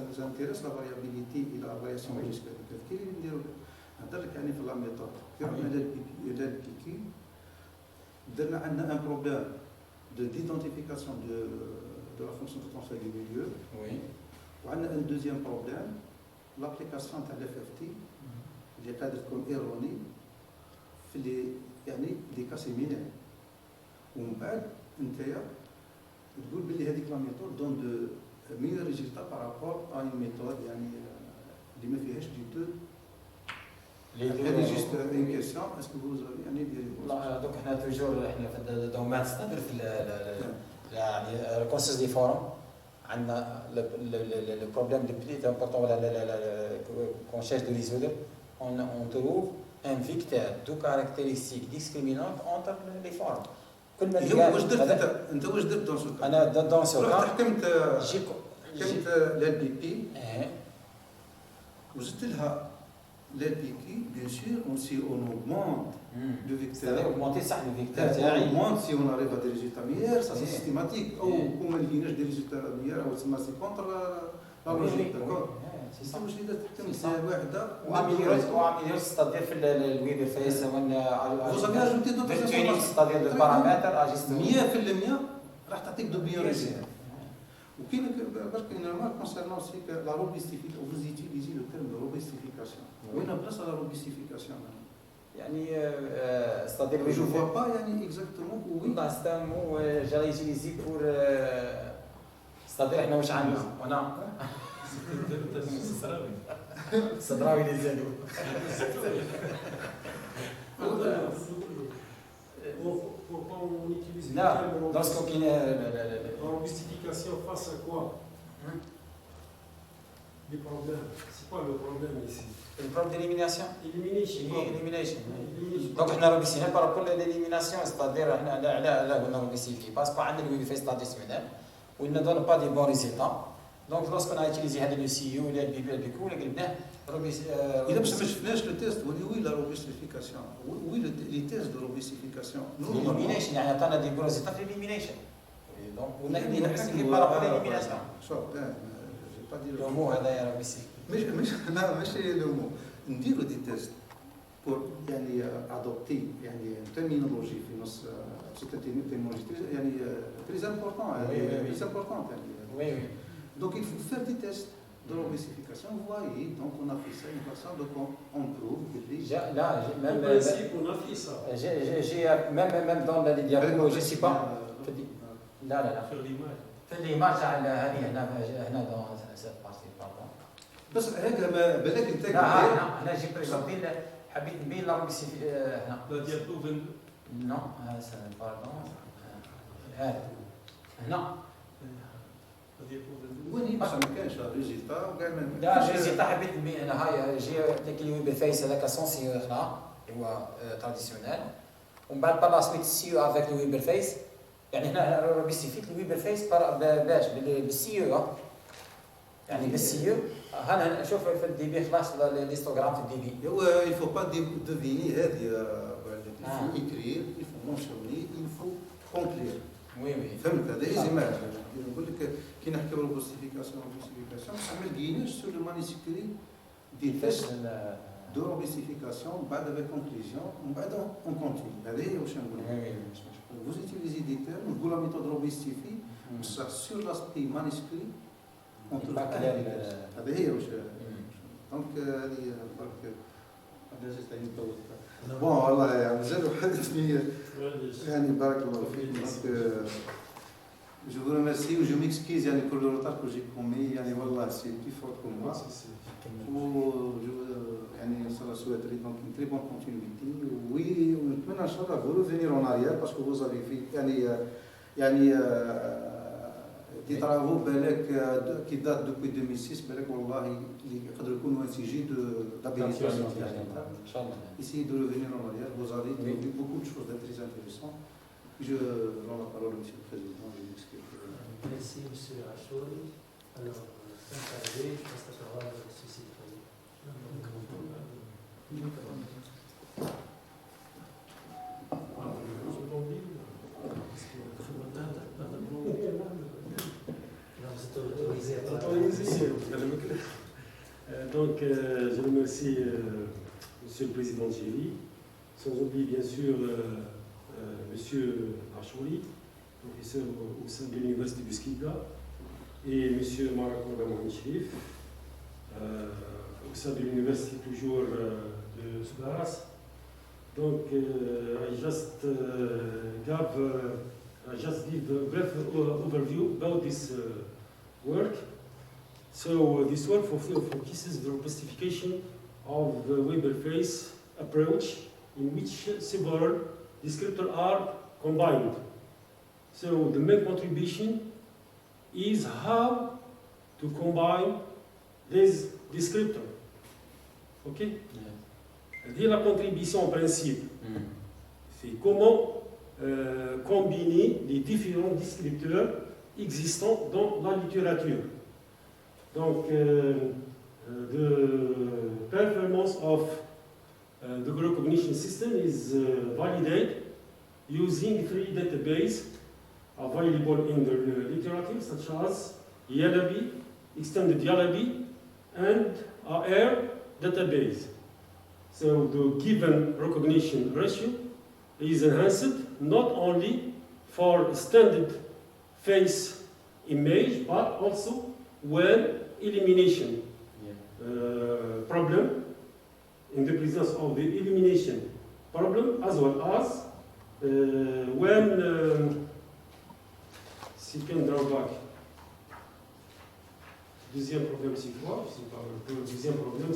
[SPEAKER 4] nous intéresse la variabilité et la variation logistique كاين اللي نديروا نهضر لك يعني في لا ميثود في عندنا الى البيكي درنا عندنا ان بروبليم de d'identification de la fonction de transfert du milieu.
[SPEAKER 2] Oui.
[SPEAKER 4] وعندنا un deuxième problème l'application تاع l'FFT اللي قادر تكون ايروني في اللي يعني لي كا سيميلير ومن بعد نتايا تقول باللي هذيك لا ميثود دون دو ميور ريزولتا بارابور ا اون ميثود يعني اللي ما فيهاش دي تو هذه جوست اون كيسيون اسكو فوز يعني
[SPEAKER 2] لا دوك حنا توجور احنا في الدومين ستاندر في يعني الكونسيس دي فورم عندنا le problème le plus important qu'on cherche de résoudre on trouve un vecteur de caractéristiques discriminantes entre les formes. كل ما
[SPEAKER 4] واش درت انت واش درت دون سو
[SPEAKER 2] انا دون سو كا
[SPEAKER 4] حكمت لل بي بي وزدت لها لل بي كي بيان سور اون سي اون اوغمونت لو فيكتور
[SPEAKER 2] augmenter صح le vecteur تاعي
[SPEAKER 4] اوغمونت سي اون اريف دي ريزولتا ميير سا سي سيستيماتيك او كون ما لقيناش دي ريزولتا ميير او تسمى سي كونتر لا لوجيك داكور
[SPEAKER 2] سي صح
[SPEAKER 4] واش اللي درت واحده
[SPEAKER 2] وعمليات ستادير في الويب فيس
[SPEAKER 4] Vous avez ajouté d'autres
[SPEAKER 2] informations, c'est-à-dire de paramètres ajustés.
[SPEAKER 4] 100% راح تعطيك دو بيولوجي وكاين برك نورمال كونسيرنون سي لا روبيستيفيكاسيون vous utilisez le terme de robustification وين بلاصه لا روبيستيفيكاسيون
[SPEAKER 2] يعني c'est-à-dire
[SPEAKER 4] je vois pas يعني exactement où
[SPEAKER 2] dans ce mot j'allais utiliser pour c'est-à-dire احنا واش عندنا وانا صدراوي اللي زادوا
[SPEAKER 5] Pourquoi on utilise
[SPEAKER 2] le terme
[SPEAKER 5] robustification face à quoi? Les problèmes. C'est quoi le problème ici?
[SPEAKER 2] Le problème d'élimination.
[SPEAKER 5] Elimination.
[SPEAKER 2] Donc on a robustifié par rapport à l'élimination, c'est-à-dire on a robustifié parce qu'on a le web face traditionnel où il ne donne pas des bons résultats. Donc lorsqu'on a utilisé le CU, le BB, le BQ, le GLBNA,
[SPEAKER 4] إذا باش ما شفناش لو تيست وي لا روبيستيفيكاسيون وي لي تيست دو روبيستيفيكاسيون
[SPEAKER 2] l'élimination يعني عطانا دي بون ريزولتا في l'élimination. Donc on a robustifié par rapport à l'élimination.
[SPEAKER 4] شوف جي با دير
[SPEAKER 2] Le mot هذا يا robustifié.
[SPEAKER 4] لا ماشي لو مو نديرو دي تيست بور يعني ادوبتي يعني ترمينولوجي في نص سيت ترمينولوجي يعني تري امبورطون تري امبورطون
[SPEAKER 2] Oui, oui.
[SPEAKER 4] Donc il faut faire des tests de robustification. Vous voyez, donc on a fait ça une façon, donc on prouve que les...
[SPEAKER 5] En principe, on a fait ça.
[SPEAKER 2] J'ai même dans la diapo, je ne sais pas. لا
[SPEAKER 5] Sur l'image.
[SPEAKER 2] في الإيماج هذه هنا dans cette partie pardon.
[SPEAKER 4] بس هذا ما بالك انت
[SPEAKER 2] لا أنا جيت بريزونتي حبيت نبين لا روبيستيفي هنا.
[SPEAKER 5] La diapo 22.
[SPEAKER 2] Non, c'est pardon. هنا.
[SPEAKER 4] وين باش ما كانش ريزلتا وكاع
[SPEAKER 2] لا ريزلتا حبيت نبين انا هاي جي لك الويب فيس هذاك سونسي هنا هو تراديسيونيل ومن بعد بار لا سويت سيو افيك الويب فيس يعني هنا روبيستيفيت الويب فيس باش بالسيو يعني بالسيو هنا شوف في الدي بي خلاص الهيستوغرام في الدي بي
[SPEAKER 4] هو il faut pas deviner هذه il faut écrire il faut mentionner il faut conclure
[SPEAKER 2] وي وي
[SPEAKER 4] فهمت هذا ايزيماج نقول لك كي نحكيو روبوستيفيكاسيون ما لقيناش سور لو مانيسكري دي تيست دو روبوستيفيكاسيون بعد افيك كونكلوزيون ومن بعد اون كونتيني هذا هي واش نقول vous utilisez des termes نقول لا ميثود روبوستيفي بصح سور لاسبي مانيسكري هذا هي واش دونك هذه برك هذا جيت نطول بون والله يعني مازال واحد يعني بارك الله فيك دونك je vous remercie ou je m'excuse يعني pour le retard que j'ai commis يعني والله c'est plus fort que moi يعني ça la souhaiterais donc une très bonne continuité oui ونتمنى ان شاء الله vous revenir en arrière parce que vous avez fait يعني دي travaux بالك qui date depuis 2006 بالك والله اللي يقدروا يكونوا un sujet d'habilitation
[SPEAKER 2] ان شاء الله.
[SPEAKER 4] Essayez de revenir en arrière, vous avez vu beaucoup de choses très intéressantes. Je rends la parole au Monsieur le Président.
[SPEAKER 1] Merci Monsieur Rachouri. Alors, sans tarder, je passe la parole à Monsieur Citoyen.
[SPEAKER 5] Ah, je
[SPEAKER 6] Donc, je remercie Monsieur le Président Géry, sans oublier bien sûr Monsieur Achouri, professeur au sein de l'Université du Skidda, et Monsieur Marakour Mohamed Chérif, au sein de l'Université toujours de Sougaras. Donc, I just give a brief overview about this work. So this work focuses the specification of the Weber-Face approach in which several descriptors are combined. So the main contribution is how to combine these descriptors. Ok? Dire la contribution en principe, c'est comment combiner les différents descripteurs existants dans la littérature. Donc, the performance of the recognition system is validated using 3 databases available in the literature, such as YALABI, Extended YALABI, and AR database. So the given recognition ratio is enhanced not only for standard face image, but also when elimination problem, in the presence of the elimination problem, as well as when second drawback. Deuxième problème, c'est quoi? Je sais pas. Le deuxième problème,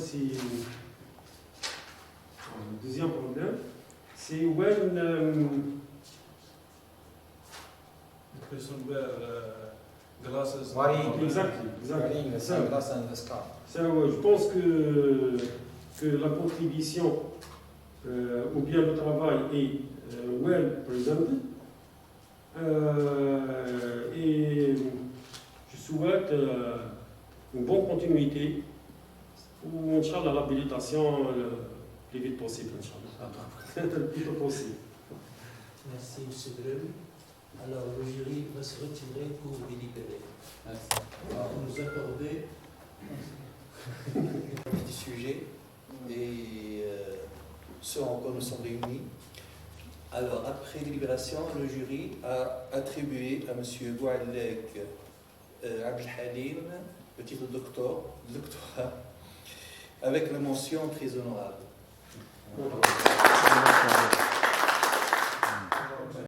[SPEAKER 6] c'est when
[SPEAKER 5] The person wear glasses.
[SPEAKER 6] exactly.
[SPEAKER 2] Wearing the sunglasses and the scarf.
[SPEAKER 6] Ça, je pense que la contribution ou bien le travail est well presented. Et je souhaite une bonne continuité ou Inch'Allah l'habilitation le plus vite possible, Inch'Allah. Le plus tôt possible.
[SPEAKER 1] Merci, M. Brel. Alors, le jury va se retirer pour délibérer. Alors, nous accorder du sujet et ce en quoi nous sommes réunis. Alors, après délibération, le jury a attribué à M. Boualek Abdelhalim le titre de doctorat avec la mention très honorable.